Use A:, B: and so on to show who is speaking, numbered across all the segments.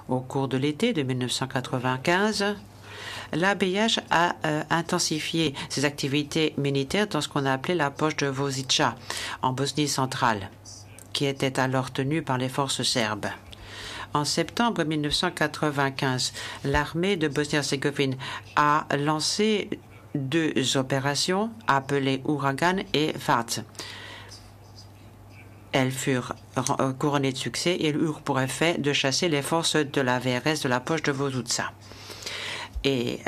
A: Au cours de l'été de 1995, l'ABH a intensifié ses activités militaires dans ce qu'on a appelé la poche de Vozica, en Bosnie centrale, qui était alors tenue par les forces serbes. En septembre 1995, l'armée de Bosnie-Herzégovine a lancé 2 opérations appelées Ouragan et Vard. Elles furent couronnées de succès et eurent pour effet de chasser les forces de la VRS de la poche de Vozuca. Et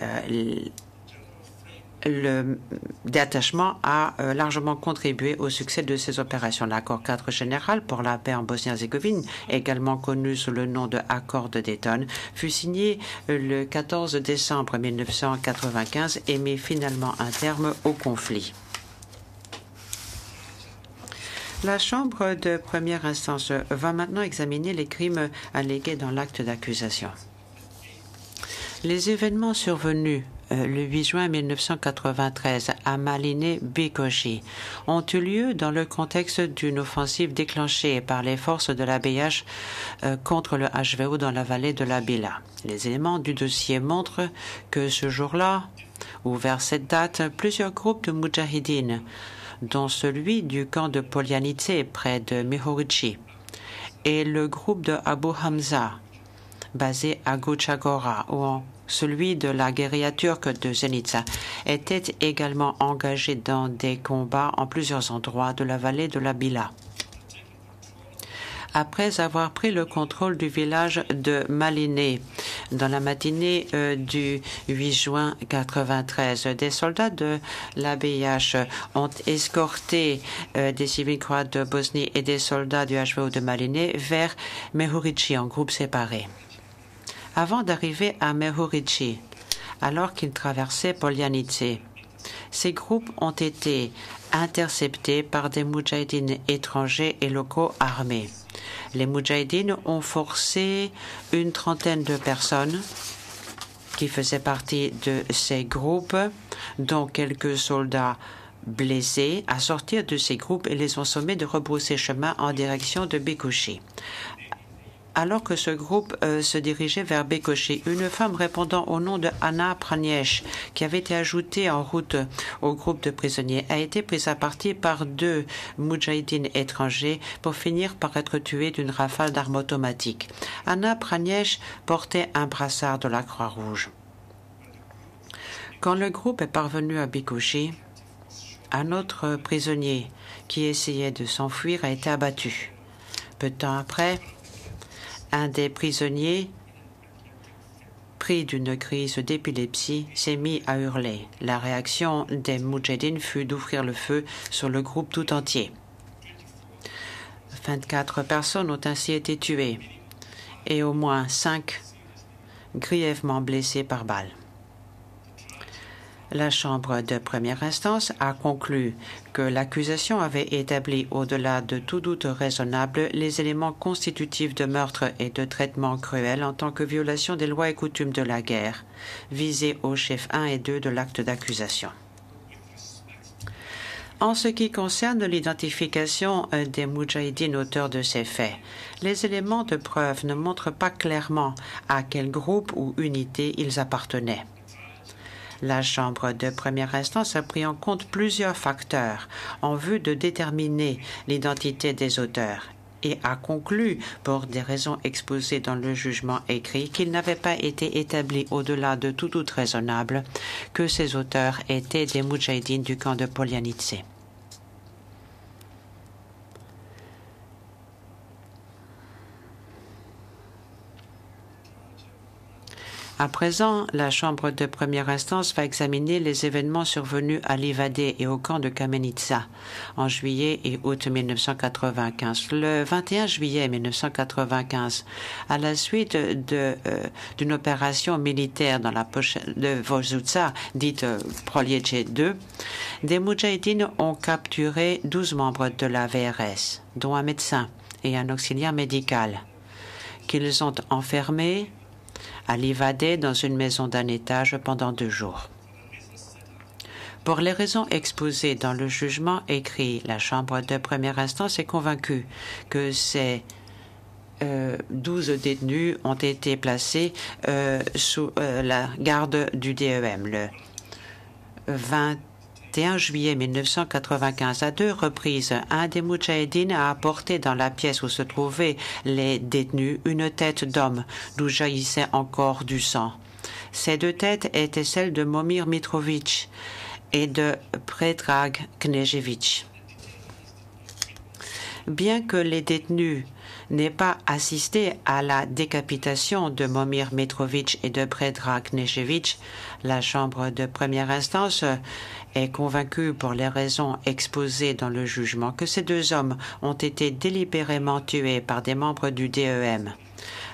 A: le détachement a largement contribué au succès de ces opérations. L'accord cadre général pour la paix en Bosnie-Herzégovine, également connu sous le nom de accord de Dayton, fut signé le 14 décembre 1995 et mit finalement un terme au conflit. La Chambre de première instance va maintenant examiner les crimes allégués dans l'acte d'accusation. Les événements survenus le 8 juin 1993 à Maliné Bikoshi ont eu lieu dans le contexte d'une offensive déclenchée par les forces de l'ABH contre le HVO dans la vallée de la Bila. Les éléments du dossier montrent que ce jour-là, ou vers cette date, plusieurs groupes de Moudjahidines, dont celui du camp de Polyanice près de Mehorichi, et le groupe de Abu Hamza, basé à Guchagora, ou celui de la guérilla turque de Zenica, étaient également engagés dans des combats en plusieurs endroits de la vallée de la Bila. Après avoir pris le contrôle du village de Maliné dans la matinée du 8 juin 1993, des soldats de l'ABH ont escorté des civils croates de Bosnie et des soldats du HVO de Maliné vers Mehurici en groupes séparés. Avant d'arriver à Mehurici, alors qu'ils traversaient Polyanice, ces groupes ont été interceptés par des moudjahidines étrangers et locaux armés. Les moudjahidines ont forcé une trentaine de personnes qui faisaient partie de ces groupes, dont quelques soldats blessés, à sortir de ces groupes et les ont sommés de rebrousser chemin en direction de Bikoshi. Alors que ce groupe se dirigeait vers Bikoshi, une femme répondant au nom de Anna Praniesh, qui avait été ajoutée en route au groupe de prisonniers, a été prise à partie par 2 moudjahidines étrangers pour finir par être tuée d'une rafale d'armes automatiques. Anna Praniesh portait un brassard de la Croix-Rouge. Quand le groupe est parvenu à Bikoshi, un autre prisonnier qui essayait de s'enfuir a été abattu. Peu de temps après, un des prisonniers, pris d'une crise d'épilepsie, s'est mis à hurler. La réaction des moudjahidines fut d'ouvrir le feu sur le groupe tout entier. 24 personnes ont ainsi été tuées et au moins 5 grièvement blessées par balles. La Chambre de première instance a conclu que l'accusation avait établi, au-delà de tout doute raisonnable, les éléments constitutifs de meurtre et de traitement cruel en tant que violation des lois et coutumes de la guerre, visés aux chefs 1 et 2 de l'acte d'accusation. En ce qui concerne l'identification des moudjahidines auteurs de ces faits, les éléments de preuve ne montrent pas clairement à quel groupe ou unité ils appartenaient. La Chambre de première instance a pris en compte plusieurs facteurs en vue de déterminer l'identité des auteurs et a conclu, pour des raisons exposées dans le jugement écrit, qu'il n'avait pas été établi au-delà de tout doute raisonnable que ces auteurs étaient des moudjahidines du camp de Polyanice. À présent, la Chambre de première instance va examiner les événements survenus à Livadé et au camp de Kamenica en juillet et août 1995. Le 21 juillet 1995, à la suite d'une opération militaire dans la poche de Vozuca, dite Proliece 2, des moudjahidines ont capturé 12 membres de la VRS, dont un médecin et un auxiliaire médical, qu'ils ont enfermés à Livadé dans une maison d'un étage pendant 2 jours. Pour les raisons exposées dans le jugement écrit, la Chambre de première instance est convaincue que ces 12 détenus ont été placés sous la garde du DEM. Le 21 juillet 1995, à 2 reprises, un des Moudjahidines a apporté dans la pièce où se trouvaient les détenus une tête d'homme d'où jaillissait encore du sang. Ces 2 têtes étaient celles de Momir Mitrović et de Predrag Knežević. Bien que les détenus n'aient pas assisté à la décapitation de Momir Mitrović et de Predrag Knežević, la Chambre de première instance est convaincue pour les raisons exposées dans le jugement que ces 2 hommes ont été délibérément tués par des membres du DEM.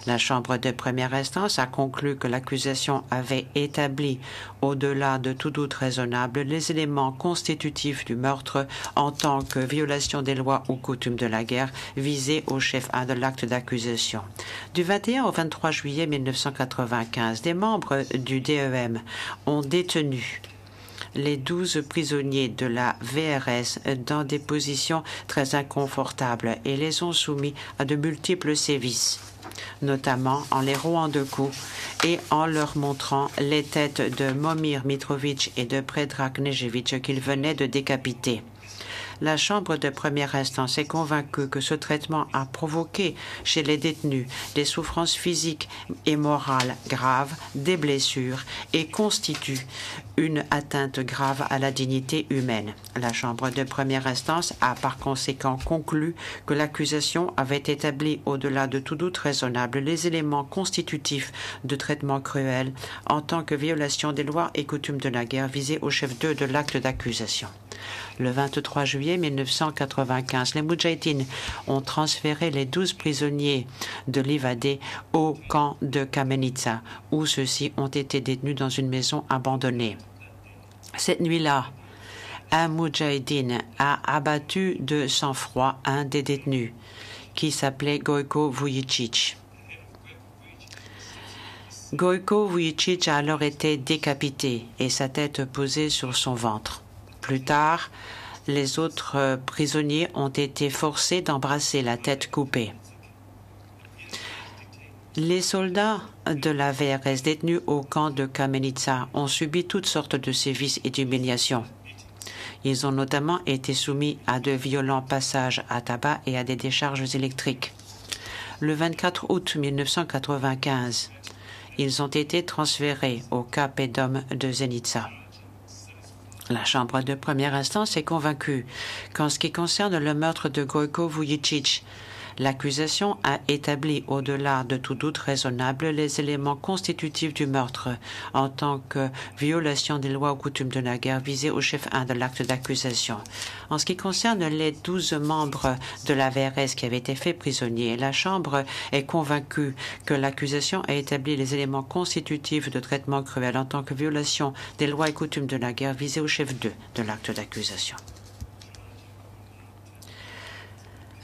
A: La Chambre de première instance a conclu que l'accusation avait établi, au-delà de tout doute raisonnable, les éléments constitutifs du meurtre en tant que violation des lois ou coutumes de la guerre visées au chef 1 de l'acte d'accusation. Du 21 au 23 juillet 1995, des membres du DEM ont détenu les 12 prisonniers de la VRS dans des positions très inconfortables et les ont soumis à de multiples sévices, notamment en les rouant de coups et en leur montrant les têtes de Momir Mitrović et de Predrag Knežević qu'ils venaient de décapiter. La Chambre de première instance est convaincue que ce traitement a provoqué chez les détenus des souffrances physiques et morales graves, des blessures et constitue une atteinte grave à la dignité humaine. La Chambre de première instance a par conséquent conclu que l'accusation avait établi au-delà de tout doute raisonnable les éléments constitutifs de traitement cruel en tant que violation des lois et coutumes de la guerre visées au chef 2 de l'acte d'accusation. Le 23 juillet 1995, les Moudjahidines ont transféré les 12 prisonniers de Livadé au camp de Kamenica, où ceux-ci ont été détenus dans une maison abandonnée. Cette nuit-là, un Moudjahidine a abattu de sang-froid un des détenus, qui s'appelait Gojko Vujicic. Gojko Vujicic a alors été décapité et sa tête posée sur son ventre. Plus tard, les autres prisonniers ont été forcés d'embrasser la tête coupée. Les soldats de la VRS détenus au camp de Kamenica ont subi toutes sortes de sévices et d'humiliations. Ils ont notamment été soumis à de violents passages à tabac et à des décharges électriques. Le 24 août 1995, ils ont été transférés au camp Pedom de Zenica. La Chambre de première instance est convaincue qu'en ce qui concerne le meurtre de Gojko Vujicic, l'accusation a établi au-delà de tout doute raisonnable les éléments constitutifs du meurtre en tant que violation des lois ou coutumes de la guerre visées au chef 1 de l'acte d'accusation. En ce qui concerne les 12 membres de la VRS qui avaient été faits prisonniers, la Chambre est convaincue que l'accusation a établi les éléments constitutifs de traitement cruel en tant que violation des lois et coutumes de la guerre visées au chef 2 de l'acte d'accusation.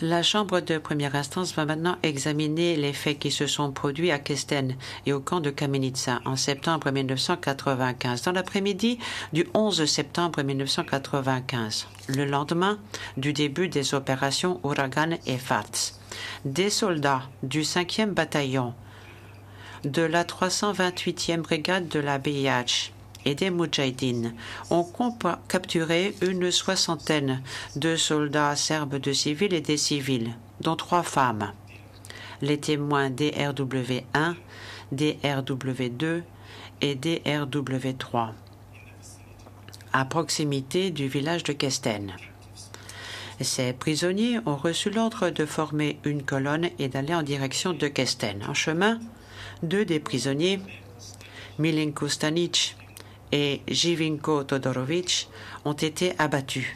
A: La Chambre de première instance va maintenant examiner les faits qui se sont produits à Kesten et au camp de Kamenica en septembre 1995, dans l'après-midi du 11 septembre 1995, le lendemain du début des opérations Ouragan et Fats. Des soldats du 5e bataillon de la 328e brigade de la BIH et des Moudjahidines ont capturé une soixantaine de soldats serbes de civils et des civils, dont 3 femmes. Les témoins DRW1, DRW2 et DRW3, à proximité du village de Kesten. Ces prisonniers ont reçu l'ordre de former une colonne et d'aller en direction de Kesten. En chemin, 2 des prisonniers, Milenko Stanic et Živinko Todorović, ont été abattus.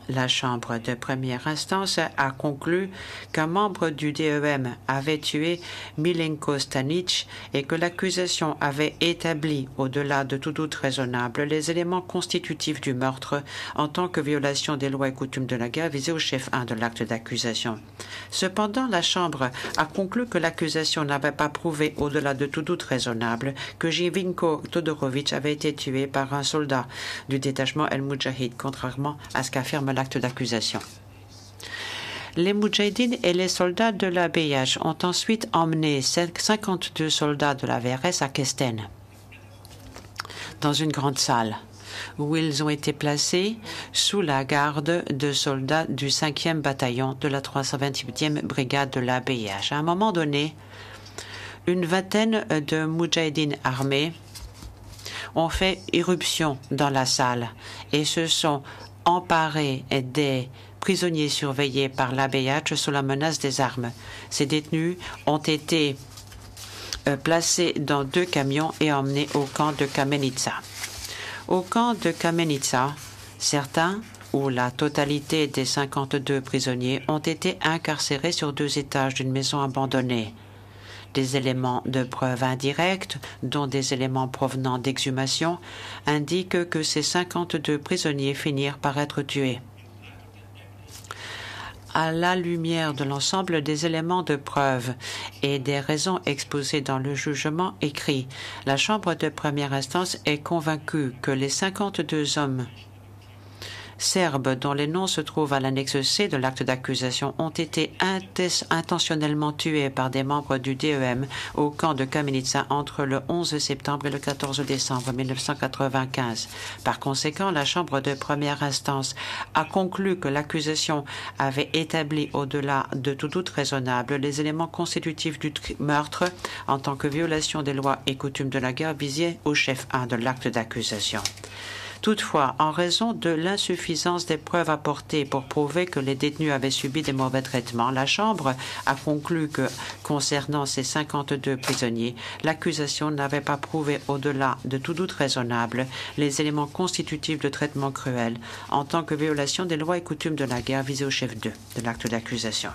A: La Chambre de première instance a conclu qu'un membre du DEM avait tué Milenko Stanic et que l'accusation avait établi, au-delà de tout doute raisonnable, les éléments constitutifs du meurtre en tant que violation des lois et coutumes de la guerre visées au chef 1 de l'acte d'accusation. Cependant, la Chambre a conclu que l'accusation n'avait pas prouvé, au-delà de tout doute raisonnable, que Živinko Todorović avait été tué par un soldat du détachement El Moudjahid, contrairement à ce qu'affirme l'acte d'accusation. Les Moudjahidines et les soldats de la BIH ont ensuite emmené 52 soldats de la VRS à Kesten, dans une grande salle, où ils ont été placés sous la garde de soldats du 5e bataillon de la 328e brigade de la BIH. À un moment donné, une vingtaine de Moudjahidines armés ont fait irruption dans la salle et se sont emparés des prisonniers surveillés par l'ABH sous la menace des armes. Ces détenus ont été placés dans 2 camions et emmenés au camp de Kamenica. Au camp de Kamenica, certains ou la totalité des 52 prisonniers ont été incarcérés sur 2 étages d'une maison abandonnée. Des éléments de preuve indirects, dont des éléments provenant d'exhumation, indiquent que ces 52 prisonniers finirent par être tués. À la lumière de l'ensemble des éléments de preuve et des raisons exposées dans le jugement écrit, la Chambre de première instance est convaincue que les 52 hommes serbes dont les noms se trouvent à l'annexe C de l'acte d'accusation ont été intentionnellement tués par des membres du DEM au camp de Kamenica entre le 11 septembre et le 14 décembre 1995. Par conséquent, la Chambre de première instance a conclu que l'accusation avait établi au-delà de tout doute raisonnable les éléments constitutifs du meurtre en tant que violation des lois et coutumes de la guerre visées au chef 1 de l'acte d'accusation. Toutefois, en raison de l'insuffisance des preuves apportées pour prouver que les détenus avaient subi des mauvais traitements, la Chambre a conclu que, concernant ces 52 prisonniers, l'accusation n'avait pas prouvé au-delà de tout doute raisonnable les éléments constitutifs de traitement cruel en tant que violation des lois et coutumes de la guerre visées au chef 2 de l'acte d'accusation.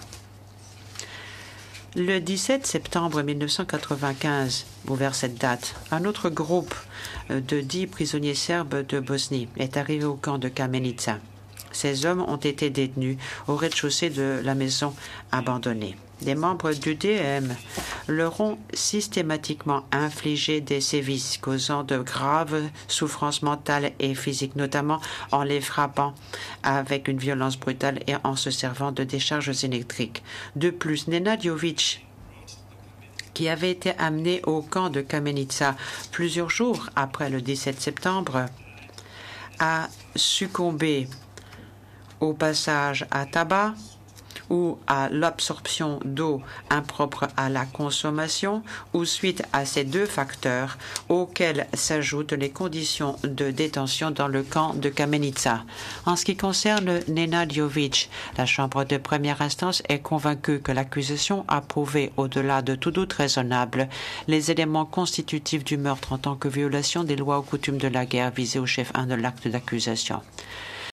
A: Le 17 septembre 1995, ou vers cette date, un autre groupe de 10 prisonniers serbes de Bosnie est arrivé au camp de Kamenica. Ces hommes ont été détenus au rez-de-chaussée de la maison abandonnée. Des membres du DEM leur ont systématiquement infligé des sévices causant de graves souffrances mentales et physiques, notamment en les frappant avec une violence brutale et en se servant de décharges électriques. De plus, Nenadjovic, qui avait été amené au camp de Kamenica plusieurs jours après le 17 septembre, a succombé au passage à tabac ou à l'absorption d'eau impropre à la consommation, ou suite à ces 2 facteurs auxquels s'ajoutent les conditions de détention dans le camp de Kamenica. En ce qui concerne Nenadjovic, la Chambre de première instance est convaincue que l'accusation a prouvé, au-delà de tout doute raisonnable, les éléments constitutifs du meurtre en tant que violation des lois ou coutumes de la guerre visées au chef 1 de l'acte d'accusation.